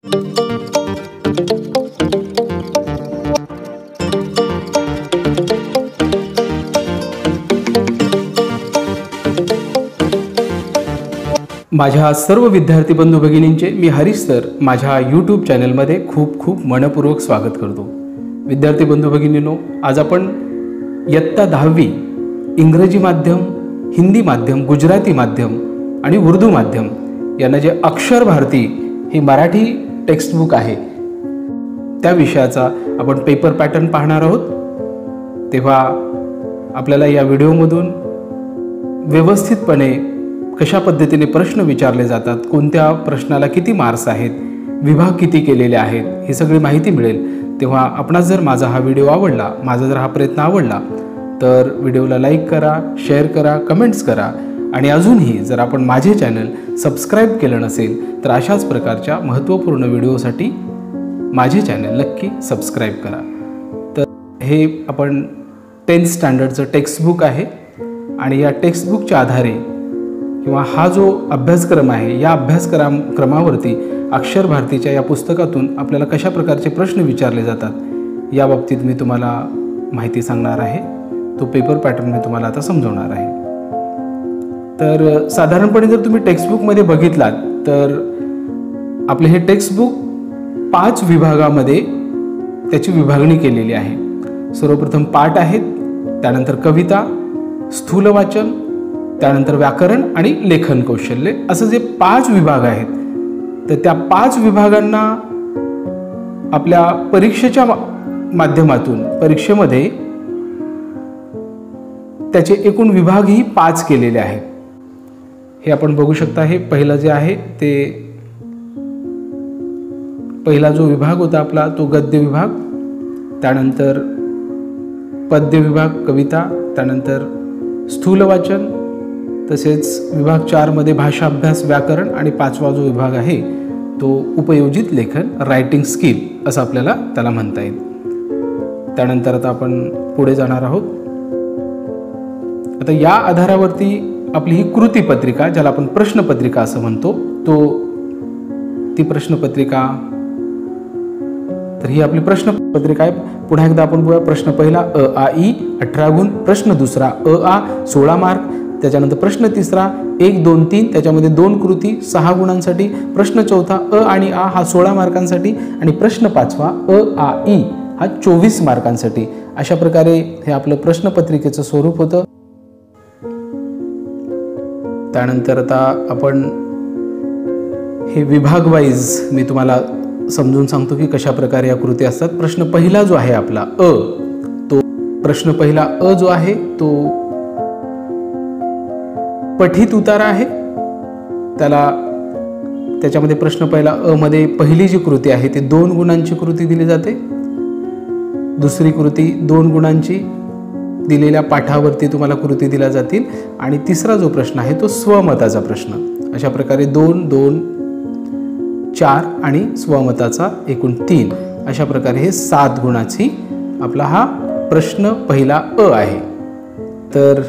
माझ्या सर्व विद्यार्थी बंधू भगिनींचे मी हरीश सर माझ्या यूट्यूब चॅनलमध्ये खूप खूप मनपूर्वक स्वागत करतो। विद्यार्थी बंधू भगिनींनो, आज आपण इयत्ता 10वी इंग्रजी माध्यम, हिंदी माध्यम, गुजराती माध्यम आणि उर्दू माध्यम यांना जे अक्षर भारती ही मराठी टेक्स्टबुक आहे त्या विषयाचा आपण पेपर पॅटर्न पाहणार आहोत। तेव्हा आपल्याला या व्हिडिओमधून व्यवस्थितपणे कशा पद्धतीने प्रश्न विचारले जातात, कोणत्या प्रश्नाला किती मार्क्स आहेत, विभाग किती केलेले आहेत, ही सगळी माहिती मिळेल। तेव्हा आपणास जर माझा हा व्हिडिओ आवडला, माझा जर हा प्रयत्न आवडला तर व्हिडिओला लाईक करा, शेअर करा, कमेंट्स करा आणि अजूनही जर आपण माझे चॅनल सबस्क्राईब केलं नसेल तर अशाच प्रकारच्या महत्त्वपूर्ण व्हिडिओसाठी माझे चॅनल नक्की सबस्क्राईब करा। तर हे आपण 10th स्टँडर्डचं टेक्स्टबुक आहे आणि या टेक्स्टबुकच्या आधारे किंवा हा जो अभ्यासक्रम आहे या अभ्यासक्रमावरती अक्षर भारतीच्या या पुस्तकातून आपल्याला कशा प्रकारचे प्रश्न विचारले जातात या बाबतीत मी तुम्हाला माहिती सांगणार आहे। तो पेपर पॅटर्न मी तुम्हाला आता समजवणार आहे। तर साधारणपणे जर तुम्ही टेक्स्टबुकमध्ये बघितलात तर आपले हे टेक्स्टबुक 5 विभागामध्ये त्याची विभागणी केलेली आहे। सर्वप्रथम पाठ आहेत, त्यानंतर कविता, स्थूल वाचन, त्यानंतर व्याकरण आणि लेखन कौशल्य, असं जे 5 विभाग आहेत तर त्या 5 विभागांना आपल्या परीक्षेच्या माध्यमातून परीक्षेमध्ये त्याचे एकूण विभागही 5 केलेले आहेत। हे आपण बघू शकता। हे पहिला जे आहे ते पहिला जो विभाग होता आपला तो गद्य विभाग, त्यानंतर पद्य विभाग कविता, त्यानंतर स्थूल वाचन, तसेच विभाग 4 मध्ये भाषा अभ्यास व्याकरण आणि 5वा जो विभाग आहे तो उपयोजित लेखन रायटिंग स्किल असं आपल्याला त्याला म्हणता येईल। त्यानंतर आता आपण पुढे जाणार आहोत। आता या आधारावरती आपली ही कृती पत्रिका, ज्याला आपण प्रश्नपत्रिका असं म्हणतो, ती प्रश्नपत्रिका, तर ही आपली प्रश्नपत्रिका आहे। पुन्हा एकदा आपण बघूया। प्रश्न पहिला अ आ इ 18 गुण, प्रश्न दुसरा अ आ 16 मार्क, त्याच्यानंतर प्रश्न तिसरा 1 2 3 त्याच्यामध्ये 2 कृती 6 गुणांसाठी, प्रश्न चौथा अ आणि आ हा 16 मार्कांसाठी आणि प्रश्न पाचवा अ आ इ हा 24 मार्कांसाठी। अशा प्रकारे हे आपलं प्रश्नपत्रिकेचं स्वरूप होतं। त्यानंतर आता आपण हे विभाग वाईज मी तुम्हाला समजून सांगतो की कशा प्रकारे या कृती असतात। प्रश्न पहिला जो आहे आपला अ, तो प्रश्न पहिला अ जो आहे तो पठित उतारा आहे। त्याच्यामध्ये प्रश्न पहिला अ मध्ये पहिली जी कृती आहे ती 2 गुणांची कृती दिली जाते, दुसरी कृती 2 गुणांची दिलेल्या पाठावरती तुम्हाला कृती दिल्या जातील आणि तिसरा जो प्रश्न आहे तो स्वमताचा प्रश्न। अशा प्रकारे 2 2 4 आणि स्वमताचा एकूण 3, अशा प्रकारे हे 7 गुणाची आपला हा प्रश्न पहिला अ आहे। तर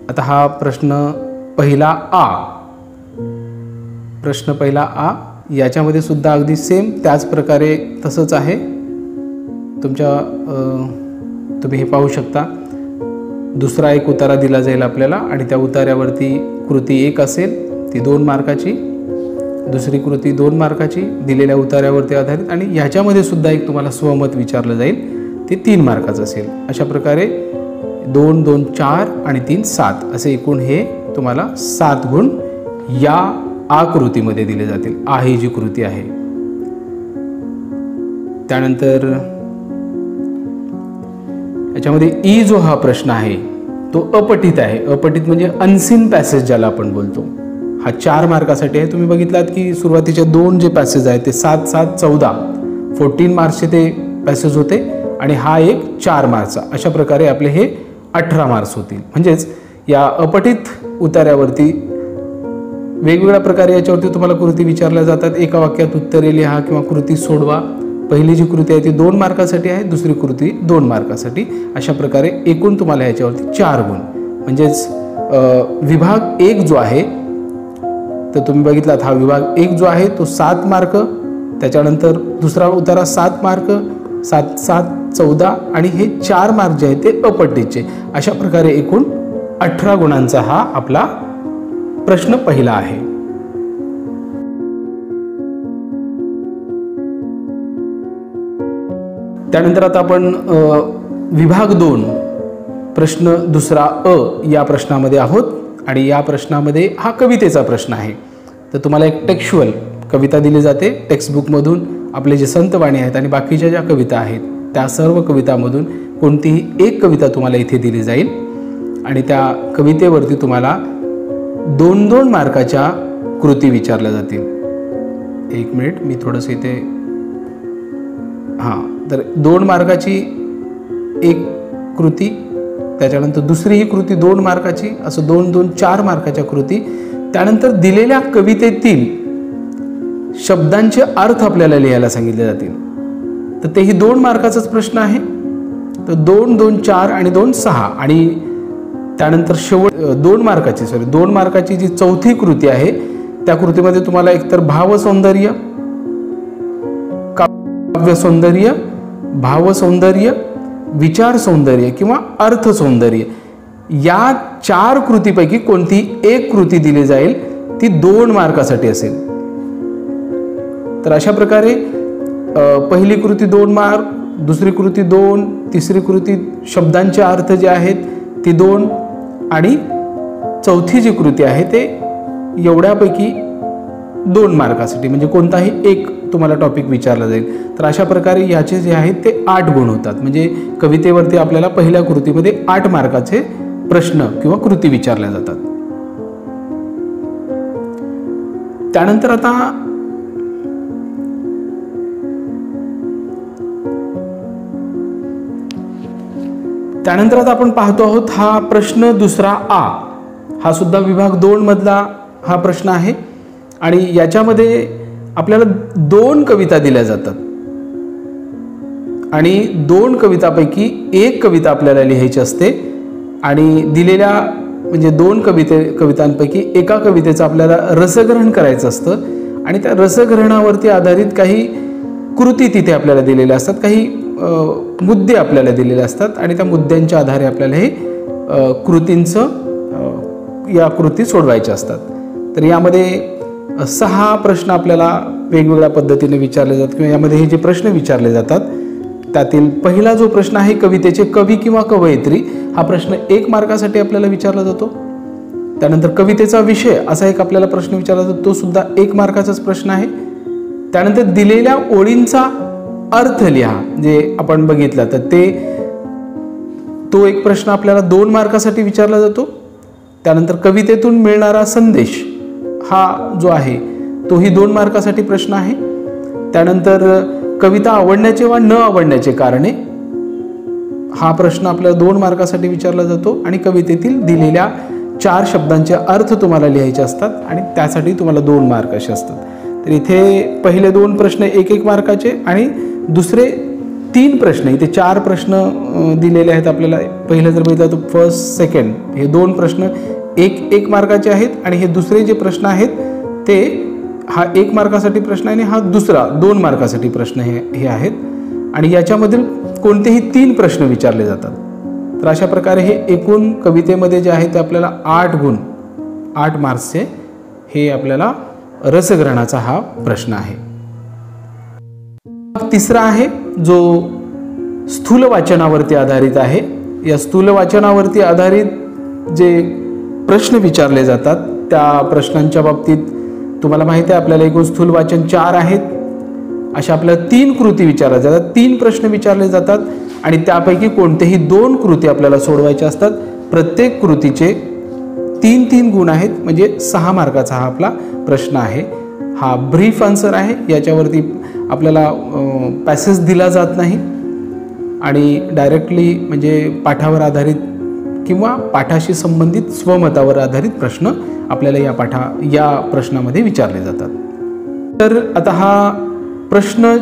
आता हा प्रश्न पहिला आ, प्रश्न पहिला आ याच्यामध्ये सुद्धा अगदी सेम त्याच प्रकारे तसंच आहे। तुम्ही हे पाहू शकता। दुसरा एक उतारा दिला जाईल आपल्याला आणि त्या उतार्यावरती कृती 1 असेल ती 2 मार्काची, दुसरी कृती 2 मार्काची दिलेल्या उतार्यावरती आधारित आणि ह्याच्यामध्ये सुद्धा एक तुम्हाला स्वमत विचारलं जाईल ते 3 मार्काचं असेल। अशा प्रकारे 2 2 4 आणि 3 7 असे एकूण हे तुम्हाला 7 गुण या आकृतीमध्ये दिले जातील। आ ही जी कृती आहे। त्यानंतर याच्यामध्ये ई जो हा प्रश्न आहे तो अपठित आहे। अपठित म्हणजे अनसीन पॅसेज ज्याला आपण बोलतो, हा 4 मार्कासाठी आहे। तुम्ही बघितलात की सुरुवातीचे 2 जे पॅसेज आहेत ते 7 7 14 14 मार्क्सचे ते पॅसेज होते आणि हा एक 4 मार्क्सचा। अशा प्रकारे आपले हे 18 मार्क्स होतील। म्हणजेच या अपठित उतार्यावरती वेगवेगळ्या प्रकारे याच्यावरती तुम्हाला कृती विचारल्या जातात। एका वाक्यात उत्तरे लिहा किंवा कृती सोडवा। पहिली जी कृती आहे ती 2 मार्कासाठी आहे, दुसरी कृती 2 मार्कासाठी। अशा प्रकारे एकूण तुम्हाला याच्यावरती 4 गुण। म्हणजेच विभाग 1 जो आहे तर तुम्ही बघितलात हा विभाग 1 जो आहे तो 7 मार्क, त्याच्यानंतर दुसरा उतारा 7 मार्क, 7 7 14 आणि हे 4 मार्क जे आहेत ते अपट्टीचे. अशा प्रकारे एकूण 18 गुणांचा हा आपला प्रश्न पहिला आहे. त्यानंतर आता आपण विभाग 2 प्रश्न दुसरा अ या प्रश्नामध्ये आहोत आणि या प्रश्नामध्ये हा कवितेचा प्रश्न आहे. तर तुम्हाला एक टेक्स्चुअल कविता दिली जाते टेक्स्टबुकमधून. आपले जे संतवाणी आहेत आणि बाकीच्या ज्या कविता आहेत त्या सर्व कवितामधून कोणतीही एक कविता तुम्हाला इथे दिली जाईल आणि त्या कवितेवरती तुम्हाला 2-2 मार्काच्या कृती विचारल्या जातील. एक मिनिट, मी थोडंसं इथे तर 2 मार्काची एक कृती, त्याच्यानंतर दुसरी ही कृती 2 मार्काची, असं 2-2 4 मार्काच्या कृती. त्यानंतर दिलेल्या कवितेतील शब्दांचे अर्थ आपल्याला लिहायला सांगितले जातील. तर तेही 2 मार्काचाच प्रश्न आहे. तर 2 2 4 आणि 2 6 आणि त्यानंतर शेवट 2 मार्काची जी चौथी कृती आहे त्या कृतीमध्ये तुम्हाला एकतर भावसौंदर्य, काव्यसौंदर्य, भावसौंदर्य, विचार सौंदर्य किंवा अर्थ सौंदर्य या 4 कृतीपैकी कोणती एक कृती दिली जाईल ती 2 मार्कासाठी असेल. तर अशा प्रकारे पहिली कृती 2 मार्क, दुसरी कृती 2, तिसरी कृती शब्दांचे अर्थ जे आहेत ती 2 आणि चौथी जी कृती आहे ते एवढ्यापैकी 2 मार्कासाठी, म्हणजे कोणताही एक तुम्हाला टॉपिक विचारला जाईल. तर अशा प्रकारे याचे जे आहेत ते 8 गुण होतात. म्हणजे कवितेवरती आपल्याला पहिल्या कृतीमध्ये 8 मार्काचे प्रश्न किंवा कृती विचारल्या जातात. त्यानंतर आता आपण पाहतो आहोत हा प्रश्न दुसरा आ. हा सुद्धा विभाग 2 मधला हा प्रश्न आहे आणि याच्यामध्ये आपल्याला 2 कविता दिल्या जातात आणि 2 कवितापैकी एक कविता आपल्याला लिहायची असते आणि दिलेल्या म्हणजे 2 कवितांपैकी एका कवितेचं आपल्याला रसग्रहण करायचं असतं आणि त्या रसग्रहणावरती आधारित काही कृती तिथे आपल्याला दिलेल्या असतात, काही मुद्दे आपल्याला दिलेले असतात आणि त्या मुद्द्यांच्या आधारे आपल्याला हे या कृती सोडवायच्या असतात. तर यामध्ये 6 प्रश्न आपल्याला वेगवेगळ्या पद्धतीने विचारले जातात किंवा यामध्ये हे जे प्रश्न विचारले जातात त्यातील पहिला जो प्रश्न आहे कवितेचे कवी किंवा कवयित्री, हा प्रश्न 1 मार्कासाठी आपल्याला विचारला जातो. त्यानंतर कवितेचा विषय असा एक आपल्याला प्रश्न विचारला जातो, तो सुद्धा 1 मार्काचाच प्रश्न आहे. त्यानंतर दिलेल्या ओळींचा अर्थ लिहा, जे आपण बघितलं तर तो एक प्रश्न आपल्याला 2 मार्कासाठी विचारला जातो. त्यानंतर कवितेतून मिळणारा संदेश हा जो आहे तोही 2 मार्कासाठी प्रश्न आहे. त्यानंतर कविता आवडण्याचे वा न आवडण्याचे कारणे हा प्रश्न आपल्याला 2 मार्कासाठी विचारला जातो आणि कवितेतील दिलेल्या 4 शब्दांचे अर्थ तुम्हाला लिहायचे असतात आणि त्यासाठी तुम्हाला 2 मार्क असे असतात. तर इथे पहिले 2 प्रश्न 1-1 मार्काचे आणि दुसरे 3 प्रश्न, इथे 4 प्रश्न दिलेले आहेत आपल्याला. पहिलं जर बघितलं तर फर्स्ट सेकंड हे 2 प्रश्न 1-1 मार्काचे आहेत आणि हे दुसरे जे प्रश्न आहेत ते हा 1 मार्कासाठी प्रश्न आहे आणि हा दुसरा 2 मार्कासाठी प्रश्न हे आहेत आणि याच्यामधील कोणतेही 3 प्रश्न विचारले जातात. तर अशा प्रकारे हे एकूण कवितेमध्ये जे आहे ते आपल्याला 8 गुण 8 मार्क्सचे हे आपल्याला रसग्रहणाचा हा प्रश्न आहे. तिसरा आहे जो स्थूल वाचनावरती आधारित आहे. या स्थूल वाचनावरती आधारित जे प्रश्न विचारले जातात त्या प्रश्नांच्या बाबतीत तुम्हाला माहिती आहे आपल्याला एकूण स्थूल वाचन 4 आहेत. अशा आपल्याला 3 कृती विचारल्या जातात, 3 प्रश्न विचारले जातात आणि त्यापैकी कोणतेही 2 कृती आपल्याला सोडवायच्या असतात. प्रत्येक कृतीचे 3-3 गुण आहेत, म्हणजे 6 मार्काचा हा आपला प्रश्न आहे. हा ब्रीफ आन्सर आहे, याच्यावरती आपल्याला पॅसेज दिला जात नाही आणि डायरेक्टली म्हणजे पाठावर आधारित किंवा पाठाशी संबंधित स्वमतावर आधारित प्रश्न आपल्याला या प्रश्नामध्ये विचारले जातात. तर आता हा प्रश्न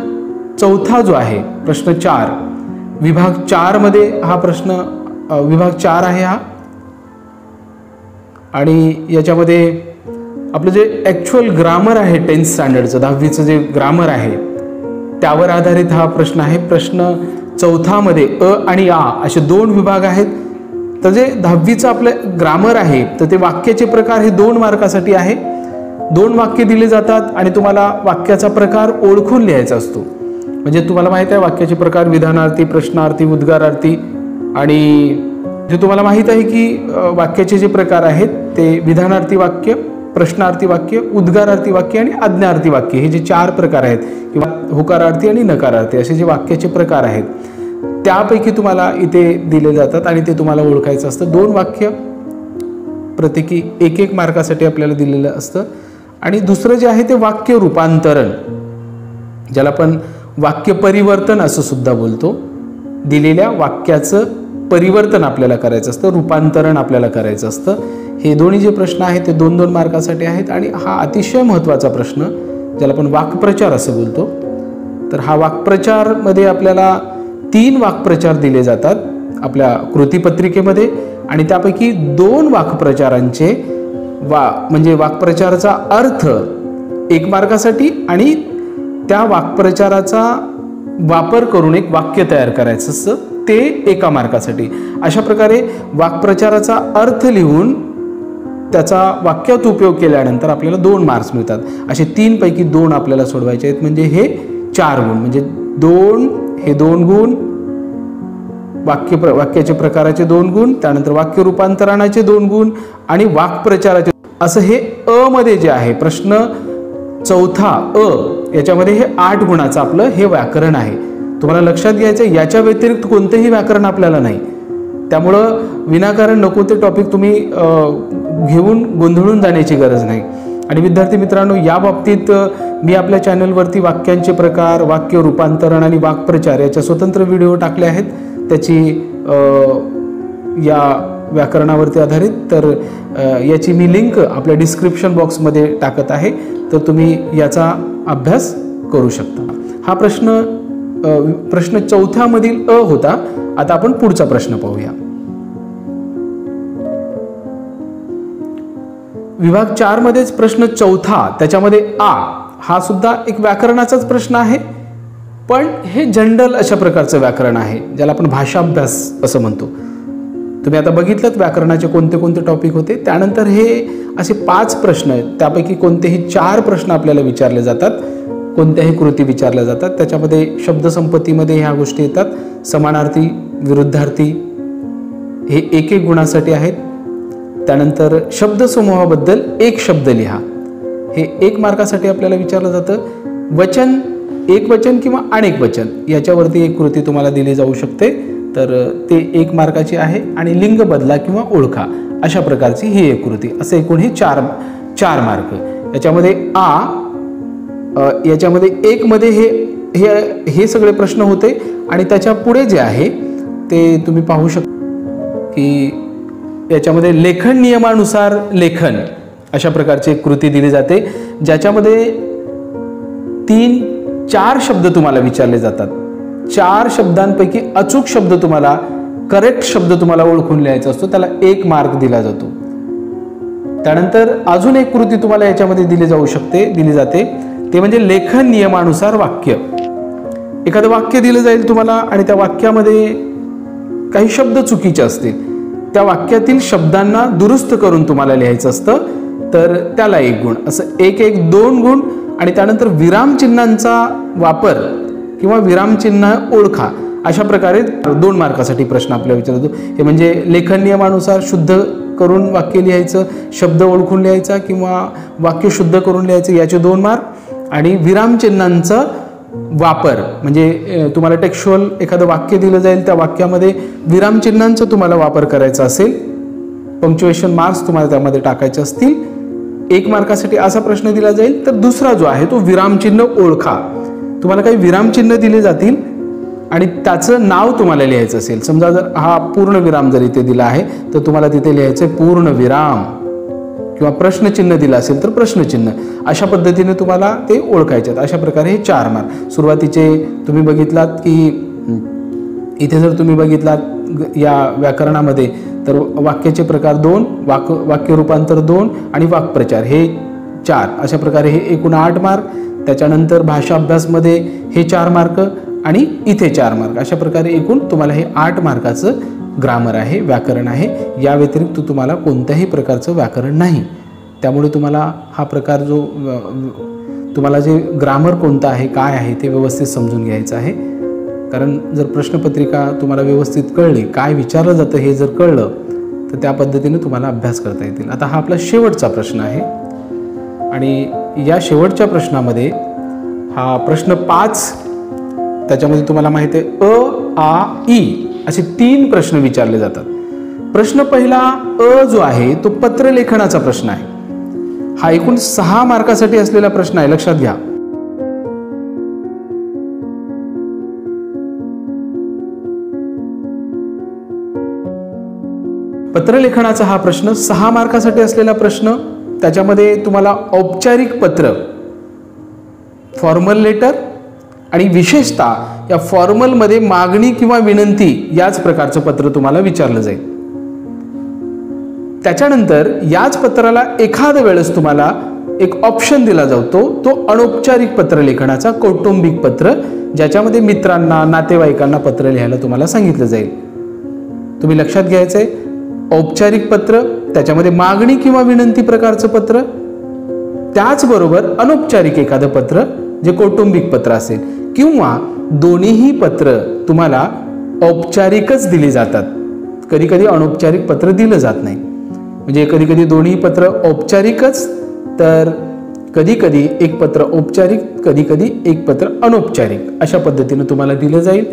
चौथा जो आहे प्रश्न 4 विभाग 4 मध्ये हा प्रश्न विभाग 4 आहे हा आणि याच्यामध्ये आपलं जे ॲक्च्युअल ग्रामर आहे 10th स्टँडर्डचं 10वीचं जे ग्रामर आहे त्यावर आधारित हा प्रश्न आहे. प्रश्न चौथामध्ये अ आणि आ असे दोन विभाग आहेत. तर जे 10वीचं आपलं ग्रामर आहे तर ते वाक्याचे प्रकार हे 2 मार्कासाठी आहे. 2 वाक्य दिले जातात आणि तुम्हाला वाक्याचा प्रकार ओळखून लिहायचा असतो. म्हणजे तुम्हाला माहित आहे वाक्याचे प्रकार विधानार्थी, प्रश्नार्थी, उद्गारार्थी. आणि जे तुम्हाला माहित आहे की वाक्याचे जे प्रकार आहेत ते विधानार्थी वाक्य, प्रश्नार्थी वाक्य, उद्गारार्थी वाक्य आणि आज्ञार्थी वाक्य हे जे 4 प्रकार आहेत किंवा होकारार्थी आणि नकारार्थी असे जे वाक्याचे प्रकार आहेत त्यापैकी तुम्हाला इथे दिले जातात आणि ते तुम्हाला ओळखायचं असतं. 2 वाक्य प्रत्येकी 1-1 मार्कासाठी आपल्याला दिलेलं असतं. आणि दुसरं जे आहे ते वाक्य रूपांतरण, ज्याला आपण वाक्य परिवर्तन असं सुद्धा बोलतो. दिलेल्या वाक्याचं परिवर्तन आपल्याला करायचं असतं, रूपांतरण आपल्याला करायचं असतं. हे दोन्ही जे प्रश्न आहेत ते 2-2 मार्कासाठी आहेत. आणि हा अतिशय महत्त्वाचा प्रश्न ज्याला आपण वाक्प्रचार असं बोलतो. तर हा वाक्प्रचारमध्ये आपल्याला 3 वाक्प्रचार दिले जातात आपल्या कृतीपत्रिकेमध्ये आणि त्यापैकी 2 वाक्प्रचारांचे म्हणजे वाक्प्रचाराचा अर्थ 1 मार्कासाठी आणि त्या वाक्प्रचाराचा वापर करून एक वाक्य तयार करायचं असतं ते 1 मार्कासाठी. अशा प्रकारे वाक्प्रचाराचा अर्थ लिहून त्याचा वाक्यात उपयोग केल्यानंतर आपल्याला 2 मार्क्स मिळतात. असे 3 पैकी 2 आपल्याला सोडवायचे आहेत. म्हणजे हे 4 गुण, म्हणजे 2 हे 2 गुण, वाक्याचे प्रकाराचे 2 गुण, त्यानंतर वाक्य रूपांतरणाचे 2 गुण आणि वाक्प्रचाराचे. असं हे अ मध्ये जे आहे प्रश्न चौथा अ याच्यामध्ये हे 8 गुणाचं आपलं हे व्याकरण आहे. तुम्हाला लक्षात घ्यायचं याच्या व्यतिरिक्त कोणतेही व्याकरण आपल्याला नाही. त्यामुळं विनाकारण नको ते टॉपिक तुम्ही घेऊन गोंधळून जाण्याची गरज नाही. आणि विद्यार्थी मित्रांनो, या बाबतीत मी आपल्या चॅनलवरती वाक्यांचे प्रकार, वाक्य रूपांतरण आणि वाक्प्रचार याच्या स्वतंत्र व्हिडिओ टाकले आहेत. त्याची या व्याकरणावरती आधारित. तर याची मी लिंक आपल्या डिस्क्रिप्शन बॉक्समध्ये टाकत आहे, तर तुम्ही याचा अभ्यास करू शकता. हा प्रश्न चौथ्यामधील अ होता. आता आपण पुढचा प्रश्न पाहूया. विभाग 4 मध्येच प्रश्न चौथा, त्याच्यामध्ये आ हा सुद्धा एक व्याकरणाचाच प्रश्न आहे, पण हे जनरल अशा प्रकारचं व्याकरण आहे ज्याला आपण भाषाभ्यास असं म्हणतो. तुम्ही आता बघितलं व्याकरणाचे कोणते कोणते टॉपिक होते. त्यानंतर हे असे 5 प्रश्न आहेत, त्यापैकी कोणतेही 4 प्रश्न आपल्याला विचारले जातात, कोणत्याही कृती विचारल्या जातात. त्याच्यामध्ये शब्दसंपत्तीमध्ये ह्या गोष्टी येतात. समानार्थी, विरुद्धार्थी हे 1-1 गुणासाठी आहेत. त्यानंतर शब्दसमूहाबद्दल 1 शब्द लिहा, हे 1 मार्कासाठी आपल्याला विचारलं जातं. वचन, एकवचन किंवा अनेक वचन याच्यावरती एक कृती तुम्हाला दिली जाऊ शकते, तर ते 1 मार्काची आहे. आणि लिंग बदला किंवा ओळखा अशा प्रकारची ही एक कृती, असे एकूण हे 4 मार्क. याच्यामध्ये याच्यामध्ये 1 मध्ये हे सगळे प्रश्न होते. आणि त्याच्या पुढे जे आहे ते तुम्ही पाहू शकता की याच्यामध्ये लेखन नियमानुसार लेखन अशा प्रकारची एक कृती दिली जाते, ज्याच्यामध्ये 3-4 शब्द तुम्हाला विचारले जातात. 4 शब्दांपैकी अचूक शब्द तुम्हाला, करेक्ट शब्द तुम्हाला ओळखून लिहायचा असतो, त्याला 1 मार्क दिला जातो. त्यानंतर अजून एक कृती तुम्हाला याच्यामध्ये दिली जाते, ते म्हणजे लेखन नियमानुसार वाक्य. एखादं वाक्य दिलं जाईल तुम्हाला आणि त्या वाक्यामध्ये काही शब्द चुकीचे असतील, त्या वाक्यातील शब्दांना दुरुस्त करून तुम्हाला लिहायचं असतं, तर त्याला 1 गुण. असं 1-1-2 गुण. आणि त्यानंतर विरामचिन्हांचा वापर किंवा विरामचिन्ह ओळखा अशा प्रकारे 2 मार्कासाठी प्रश्न आपल्याला विचारतो. हे म्हणजे लेखन नियमानुसार शुद्ध करून वाक्य लिहायचं, शब्द ओळखून लिहायचा किंवा वाक्य शुद्ध करून लिहायचं याचे 2 मार्क. आणि विरामचिन्हांचा वापर म्हणजे तुम्हाला टेक्स्च्युअल एखादं वाक्य दिलं जाईल, त्या वाक्यामध्ये विरामचिन्हांचा तुम्हाला वापर करायचा असेल, पंक्च्युएशन मार्क्स तुम्हाला त्यामध्ये टाकायचे असतील, 1 मार्कासाठी असा प्रश्न दिला जाईल. तर दुसरा जो आहे तो विरामचिन्ह ओळखा. तुम्हाला काही विरामचिन्ह दिले जातील आणि त्याचं नाव तुम्हाला लिहायचं असेल. समजा जर हा पूर्ण विराम जर इथे दिला आहे तर तुम्हाला तिथे लिहायचं पूर्ण विराम, किंवा प्रश्नचिन्ह दिलं असेल तर प्रश्नचिन्ह. अशा पद्धतीने तुम्हाला ते ओळखायचे आहेत. अशा प्रकारे हे 4 मार्क. सुरुवातीचे तुम्ही बघितलात की इथे जर तुम्ही बघितलात या व्याकरणामध्ये तर वाक्याचे प्रकार 2, वाक्य रूपांतर 2 आणि वाक्प्रचार हे 4. अशा प्रकारे हे एकूण 8 मार्क. त्याच्यानंतर भाषा अभ्यासमध्ये हे 4 मार्क आणि इथे 4 मार्क, अशा प्रकारे एकूण तुम्हाला हे 8 मार्काचं ग्रामर आहे, व्याकरण आहे. या व्यतिरिक्त तुम्हाला कोणत्याही प्रकारचं व्याकरण नाही. त्यामुळे तुम्हाला हा प्रकार जो तुम्हाला जे ग्रामर कोणतं आहे, काय आहे ते व्यवस्थित समजून घ्यायचं आहे. कारण जर प्रश्नपत्रिका तुम्हाला व्यवस्थित कळली, काय विचारलं जातं हे जर कळलं, तर त्या पद्धतीने तुम्हाला अभ्यास करता येतील. आता हा आपला शेवटचा प्रश्न आहे आणि या शेवटच्या प्रश्नामध्ये हा प्रश्न 5, त्याच्यामध्ये तुम्हाला माहिती आहे अ, आ, ई असे 3 प्रश्न विचारले जातात. प्रश्न पहिला अ जो आहे तो पत्रलेखनाचा प्रश्न आहे. हा एकूण 6 मार्कासाठी असलेला प्रश्न आहे, लक्षात घ्या. पत्रलेखनाचा हा प्रश्न 6 मार्कासाठी असलेला प्रश्न. त्याच्यामध्ये तुम्हाला औपचारिक पत्र, फॉर्मल लेटर आणि विशेषतः या फॉर्मलमध्ये मागणी किंवा विनंती याच प्रकारचं पत्र तुम्हाला विचारलं जाईल. त्याच्यानंतर याच पत्राला एखाद्या वेळेस तुम्हाला एक ऑप्शन दिला जातो, तो अनौपचारिक पत्रलेखनाचा कौटुंबिक पत्र, ज्याच्यामध्ये मित्रांना, नातेवाईकांना पत्र लिहायला तुम्हाला सांगितलं जाईल. तुम्ही लक्षात घ्यायचंय, औपचारिक पत्र, त्याच्यामध्ये मागणी किंवा विनंती प्रकारचं पत्र, त्याचबरोबर अनौपचारिक एखादं पत्र जे कौटुंबिक पत्र असेल, किंवा दोन्हीही पत्र तुम्हाला औपचारिकच दिली जातात. कधी कधी अनौपचारिक पत्र दिलं जात नाही. म्हणजे कधी कधी दोन्ही पत्र औपचारिकच, तर कधी कधी एक पत्र औपचारिक, कधी कधी एक पत्र अनौपचारिक, अशा पद्धतीने तुम्हाला दिलं जाईल.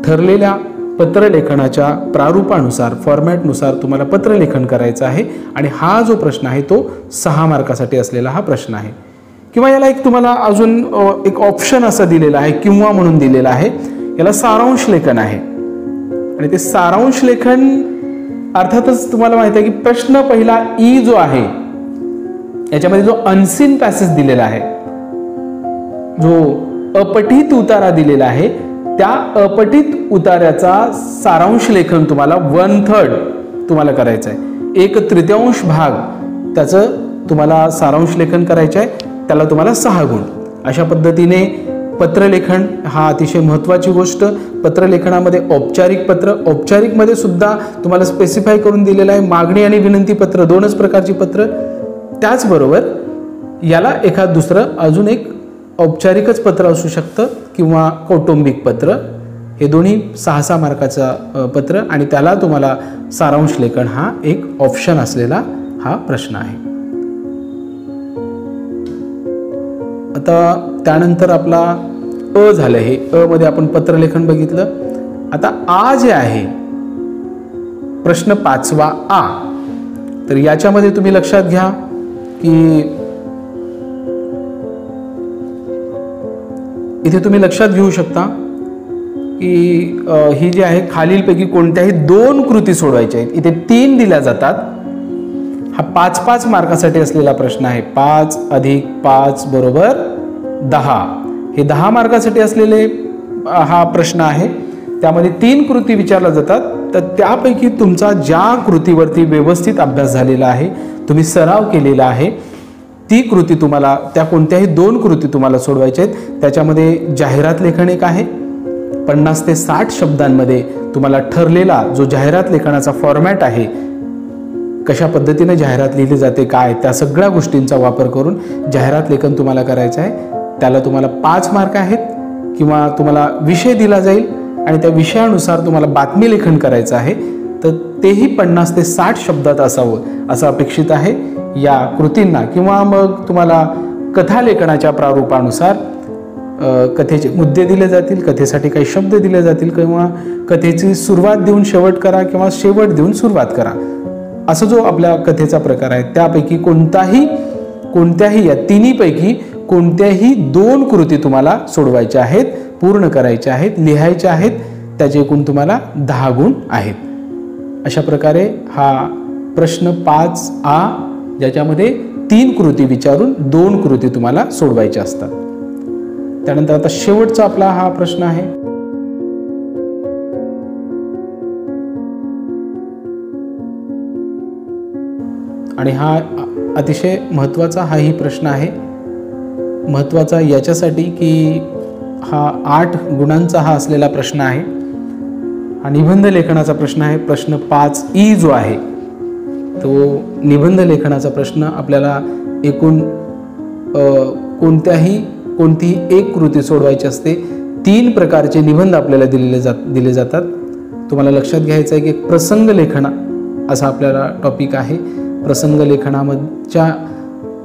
ठरलेल्या पत्रलेखनाच्या प्रारूपानुसार, फॉर्मॅटनुसार तुम्हाला पत्रलेखन करायचं आहे आणि हा जो प्रश्न आहे तो 6 मार्कासाठी असलेला हा प्रश्न आहे. किंवा याला एक तुम्हाला अजून एक ऑप्शन असं दिलेलं आहे, किंवा म्हणून दिलेलं आहे, याला सारांश लेखन आहे. आणि ते सारांश लेखन अर्थातच तुम्हाला माहिती आहे की प्रश्न पहिला ई जो आहे याच्यामध्ये जो अनसीन पॅसेज दिलेला आहे, जो अपठित उतारा दिलेला आहे, त्या अपठित उतार्याचा सारांश लेखन तुम्हाला 1/3 तुम्हाला करायचं आहे. 1/3 भाग त्याचं तुम्हाला सारांश लेखन करायचं आहे. त्याला तुम्हाला 6 गुण. अशा पद्धतीने पत्रलेखन हा अतिशय महत्त्वाची गोष्ट. पत्रलेखनामध्ये औपचारिक पत्र, औपचारिकमध्ये सुद्धा तुम्हाला स्पेसिफाय करून दिलेलं आहे मागणी आणि विनंती पत्र, 2च प्रकारची पत्र. त्याचबरोबर याला एखाद दुसरं अजून एक औपचारिकच पत्र असू शकतं किंवा कौटुंबिक पत्र. हे दोन्ही 6-6 मार्काचं पत्र आणि त्याला तुम्हाला सारांश लेखन हा एक ऑप्शन असलेला हा प्रश्न आहे. आता त्यानंतर आपला अ झालं. हे अ मध्ये आपण पत्रलेखन बघितलं. आता आ जे आहे प्रश्न 5वा आ, तर याच्यामध्ये तुम्ही लक्षात घ्या की इथे तुम्ही लक्षात घेऊ शकता की ही जी आहे खालीलपैकी कोणत्याही 2 कृती सोडवायच्या आहेत. इथे 3 दिल्या जातात. हा 5-5 मार्कासाठी असलेला प्रश्न आहे. 5 + 5 = 10. हे 10 मार्कासाठी असलेले हा प्रश्न आहे. त्यामध्ये 3 कृती विचारल्या जातात. तर त्यापैकी तुमचा ज्या कृतीवरती व्यवस्थित अभ्यास झालेला आहे, तुम्ही सराव केलेला आहे, ती कृती तुम्हाला, त्या कोणत्याही 2 कृती तुम्हाला सोडवायच्या आहेत. त्याच्यामध्ये जाहिरात लेखन एक आहे. 50 ते 60 शब्दांमध्ये तुम्हाला ठरलेला जो जाहिरात लेखनाचा फॉर्मॅट आहे, कशा पद्धतीने जाहिरात लिहिली जाते, काय, त्या सगळ्या गोष्टींचा वापर करून जाहिरात लेखन तुम्हाला करायचं आहे. त्याला तुम्हाला 5 मार्क आहेत. किंवा तुम्हाला विषय दिला जाईल आणि त्या विषयानुसार तुम्हाला बातमी लेखन करायचं आहे, तर तेही 50 ते 60 शब्दात असावं असं अपेक्षित आहे या कृतींना. किंवा मग तुम्हाला कथालेखनाच्या प्रारूपानुसार कथेचे मुद्दे दिले जातील, कथेसाठी काही शब्द दिले जातील, किंवा कथेची सुरुवात देऊन शेवट करा किंवा शेवट देऊन सुरुवात करा, असं जो आपल्या कथेचा प्रकार आहे, त्यापैकी कोणत्याही या तिन्हीपैकी कोणत्याही 2 कृती तुम्हाला सोडवायच्या आहेत, पूर्ण करायच्या आहेत, लिहायच्या आहेत. त्याचे एकूण तुम्हाला 10 गुण आहेत. अशा प्रकारे हा प्रश्न 5आ, ज्याच्यामध्ये 3 कृती विचारून 2 कृती तुम्हाला सोडवायच्या असतात. त्यानंतर आता शेवटचा आपला हा प्रश्न आहे. आणि हा अतिशय महत्त्वाचा हाही प्रश्न आहे. महत्त्वाचा याच्यासाठी की हा 8 गुणांचा हा असलेला प्रश्न आहे. हा निबंध लेखनाचा प्रश्न आहे. प्रश्न 5E जो आहे तो निबंध लेखनाचा प्रश्न. आपल्याला एकूण कोणतीही एक कृती सोडवायची असते. 3 प्रकारचे निबंध आपल्याला दिले जातात. तुम्हाला लक्षात घ्यायचं आहे की प्रसंग लेखन असा आपल्याला टॉपिक आहे. प्रसंग लेखनाच्या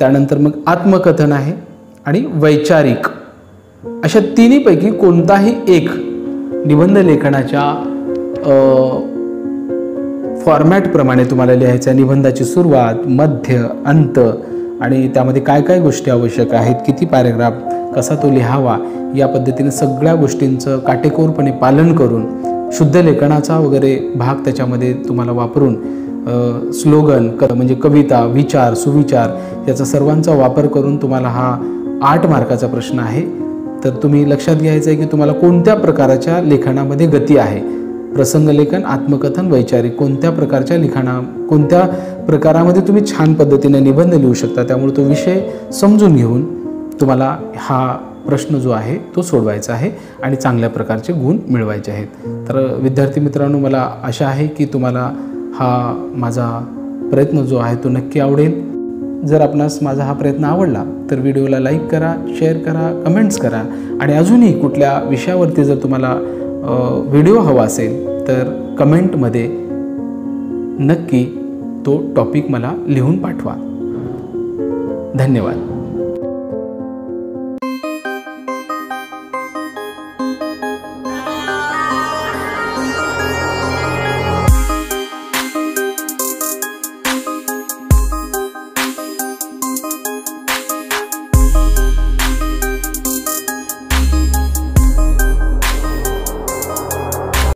त्यानंतर मग आत्मकथन आहे आणि वैचारिक, अशा तिन्हीपैकी कोणताही एक निबंध लेखनाच्या फॉर्मॅटप्रमाणे तुम्हाला लिहायचं आहे. निबंधाची सुरुवात, मध्य, अंत आणि त्यामध्ये काय काय गोष्टी आवश्यक आहेत, किती पॅरेग्राफ, कसा तो लिहावा, या पद्धतीने सगळ्या गोष्टींचं काटेकोरपणे पालन करून शुद्ध लेखनाचा वगैरे भाग त्याच्यामध्ये तुम्हाला वापरून स्लोगन म्हणजे कविता, विचार, सुविचार याचा सर्वांचा वापर करून तुम्हाला हा 8 मार्काचा प्रश्न आहे. तर तुम्ही लक्षात घ्यायचं आहे की तुम्हाला कोणत्या प्रकारच्या लेखनामध्ये गती आहे. प्रसंग लेखन, आत्मकथन, वैचारिक, कोणत्या प्रकारामध्ये तुम्ही छान पद्धतीने निबंध लिहू शकता. त्यामुळे तो विषय समजून घेऊन तुम्हाला हा प्रश्न जो आहे तो सोडवायचा आहे आणि चांगल्या प्रकारचे गुण मिळवायचे आहेत. तर विद्यार्थी मित्रांनो, मला आशा आहे की तुम्हाला हा माझा प्रयत्न जो आहे तो नक्की आवडेल. जर आपणास माझा हा प्रयत्न आवडला तर व्हिडिओला लाईक करा, शेअर करा, कमेंट्स करा आणि अजूनही कुठल्या विषयावरती जर तुम्हाला व्हिडिओ हवा असेल तर कमेंटमध्ये नक्की तो टॉपिक मला लिहून पाठवा. धन्यवाद.